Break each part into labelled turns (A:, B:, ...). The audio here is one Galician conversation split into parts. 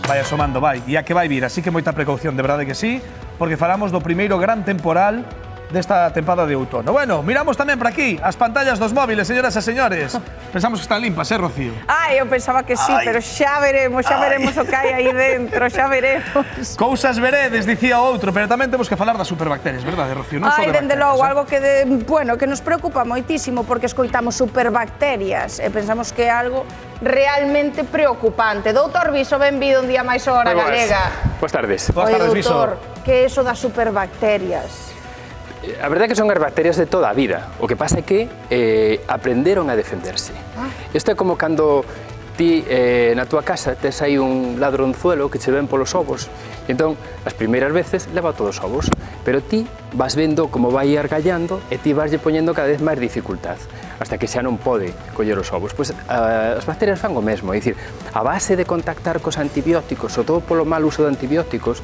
A: vai asomando, vai. E a que vai vir, así que moita precaución, de verdade que sí, porque falamos do primeiro gran temporal desta tempada de outono. Bueno, miramos tamén por aquí as pantallas dos móviles, señoras e señores. Pensamos que están limpas, Rocío?
B: Eu pensaba que sí, pero xa veremos o que hai aí dentro, xa veremos.
A: Cousas veredes, dicía outro, pero tamén temos que falar das superbacterias, verdade, Rocío? Non só de
B: dende
A: bacterias,
B: logo, algo que nos preocupa moitísimo porque escoitamos superbacterias e pensamos que é algo realmente preocupante. Doutor Viso, benvido un día máis a Hora Galega.
C: Boas tardes.
A: Boas tardes, Viso.
B: Doutor, que é eso das superbacterias?
C: A verdade é que son as bacterias de toda a vida. O que pasa é que aprenderon a defenderse. Isto é como cando ti na túa casa tes aí un ladronzuelo que che ven polos ovos. E entón, as primeiras veces leva todos os ovos, pero ti vas vendo como vai argallando e ti vaslle poñendo cada vez máis dificultad, hasta que xa non pode coller os ovos. Pois as bacterias fan o mesmo, é dicir, a base de contactar cos antibióticos, sobre todo polo mal uso de antibióticos,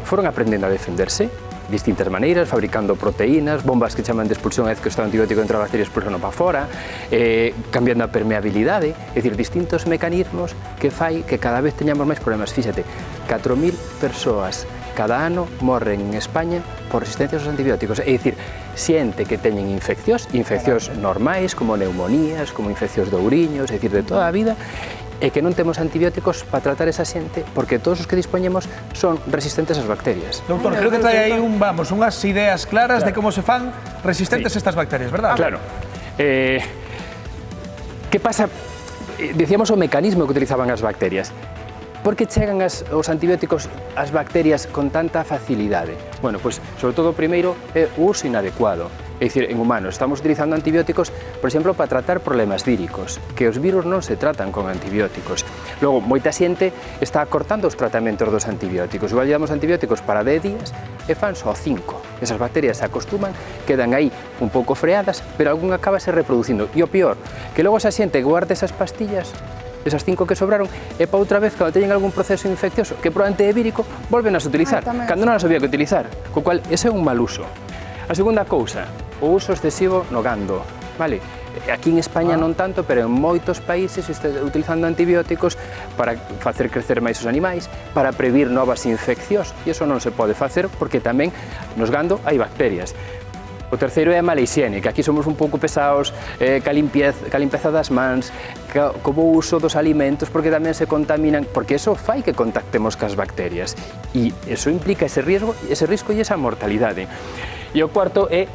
C: foron aprendendo a defenderse distintas maneiras, fabricando proteínas, bombas que chaman de expulsión, a vez que está o antibiótico entra a bacteria expulsando para fora, cambiando a permeabilidade, é dicir, distintos mecanismos que fai que cada vez teñamos máis problemas. Fíxate, 4.000 persoas cada ano morren en España por resistencia aos antibióticos, é dicir, xente que teñen infeccións normais, como neumonías, como infeccións de ouriños, é dicir, de toda a vida, e que non temos antibióticos para tratar esa xente porque todos os que dispoñemos son resistentes ás bacterias.
A: Doutor, creo que trae aí unhas ideas claras de como se fan resistentes estas bacterias, verdad?
C: Claro. Que pasa? Dicíamos o mecanismo que utilizaban as bacterias. Por que chegan os antibióticos ás bacterias con tanta facilidade? Bueno, pois, sobre todo, o primeiro é o uso inadecuado. É dicir, en humanos estamos utilizando antibióticos, por exemplo, para tratar problemas víricos, que os virus non se tratan con antibióticos. Logo, moita xente está cortando os tratamentos dos antibióticos. Igual llevamos antibióticos para 10 días e fan só 5. Esas bacterias se acostuman, quedan aí un pouco freadas, pero algún acaba se reproducindo. E o pior, que logo esa xente guarda esas pastillas, esas 5 que sobraron, e para outra vez, cando teñen algún proceso infeccioso que probablemente é vírico, volven a utilizar, cando non as había que utilizar. Co cual, ese é un mal uso. A segunda cousa, o uso excesivo no gando, vale? Aquí en España non tanto, pero en moitos países se está utilizando antibióticos para facer crecer máis os animais, para previr novas infeccións, e iso non se pode facer porque tamén nos gando hai bacterias. O terceiro é a mala higiene, que aquí somos un pouco pesados, ca limpeza das mans, co bo uso dos alimentos, porque tamén se contaminan, porque eso fai que contactemos cas bacterias, e eso implica ese risco e esa mortalidade. E o cuarto é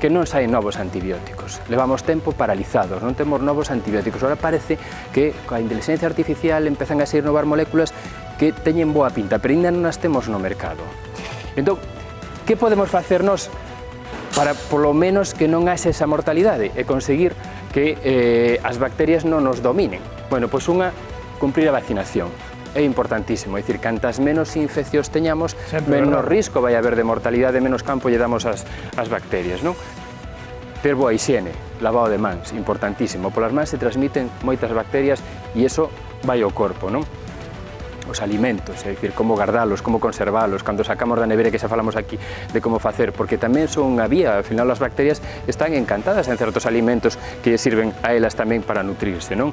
C: que non saen novos antibióticos. Levamos tempo paralizados, non temos novos antibióticos. Ahora parece que coa inteligencia artificial empezan a sair novas moléculas que teñen boa pinta, pero ainda non as temos no mercado. Entón, que podemos facernos para, polo menos, que non haxe esa mortalidade e conseguir que as bacterias non nos dominen? Bueno, pois unha, cumprir a vacinación. É importantísimo, é dicir, cantas menos infeccións teñamos, menos risco vai haber de mortalidade, menos campo lle damos ás bacterias, non? Ter boa higiene, lavado de mans, importantísimo. Polas mans se transmiten moitas bacterias e iso vai ao corpo, non? Os alimentos, é dicir, como guardalos, como conservalos, cando sacamos da nevera, que xa falamos aquí de como facer, porque tamén son unha vía, ao final as bacterias están encantadas en certos alimentos que sirven a elas tamén para nutrirse, non?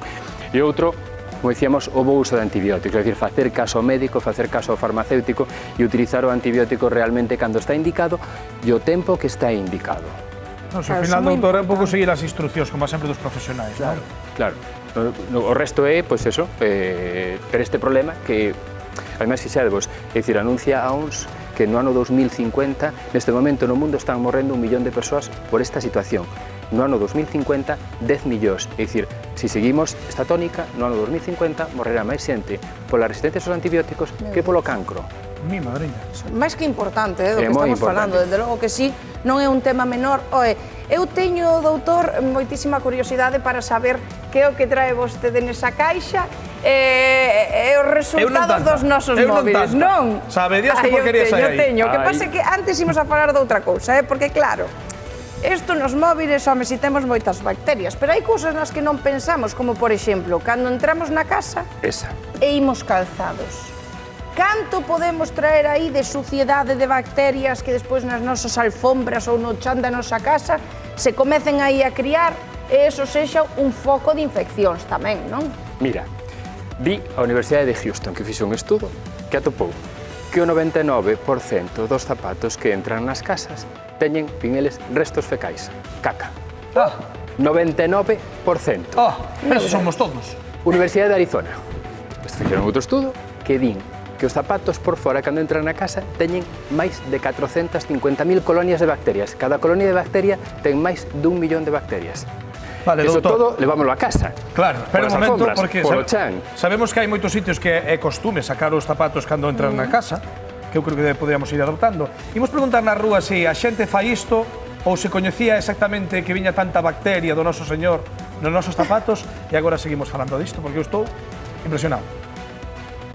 C: E outro, como dicíamos, o bo uso de antibióticos, é dicir, facer caso ao médico, facer caso ao farmacéutico e utilizar o antibiótico realmente cando está indicado e o tempo que está indicado.
A: Ao final, doutor, é un pouco seguir as instruccións, como sempre, dos profesionais, non?
C: Claro. O resto é, pois eso, ter este problema que, ademais, fixadevos, é dicir, anuncia a OMS que no ano 2050, neste momento no mundo están morrendo 1 millón de persoas por esta situación. No ano 2050, 10 millóns. É dicir, se seguimos esta tónica, no ano 2050 morrerá máis xente pola resistencia aos antibióticos que polo cancro.
A: Mi madriña.
B: Máis que importante, do que estamos falando, desde logo que sí, non é un tema menor. Eu teño, doutor, moitísima curiosidade para saber que é o que trae vostede nesa caixa e os resultados dos nosos móviles, non?
A: Sabe Dios que porquerías hai aí.
B: Eu teño. O que pasa é que antes imos a falar de outra cousa, porque claro, isto nos móviles, home, si temos moitas bacterias, pero hai cousas nas que non pensamos, como, por exemplo, cando entramos na casa e imos calzados. Canto podemos traer aí de suciedade de bacterias que despois nas nosas alfombras ou no chan da nosa casa se comecen aí a criar e eso sexa un foco de infeccións tamén, non?
C: Mira, Di a Universidade de Houston, que fixo un estudo, que atopou que o 99% dos zapatos que entran nas casas teñen, din eles, restos fecais, caca. 99%.
A: Esos somos todos.
C: Universidade de Arizona. Fixeron outro estudo que din que os zapatos por fora, cando entran na casa, teñen máis de 450.000 colonias de bacterias. Cada colonia de bacteria ten máis dun millón de bacterias.
A: Vale,
C: Eso
A: doutor.
C: todo levámoslo a casa.
A: Claro, espera un momento,
C: alfombras,
A: porque
C: polo chan.
A: sabemos que hai moitos sitios que é costume sacar os zapatos cando entran na casa, que eu creo que podríamos ir adoptando. Imos preguntar na rúa se a xente fai isto ou se coñecía exactamente que viña tanta bacteria do noso Señor nos nosos zapatos, e agora seguimos falando disto, porque eu estou impresionado.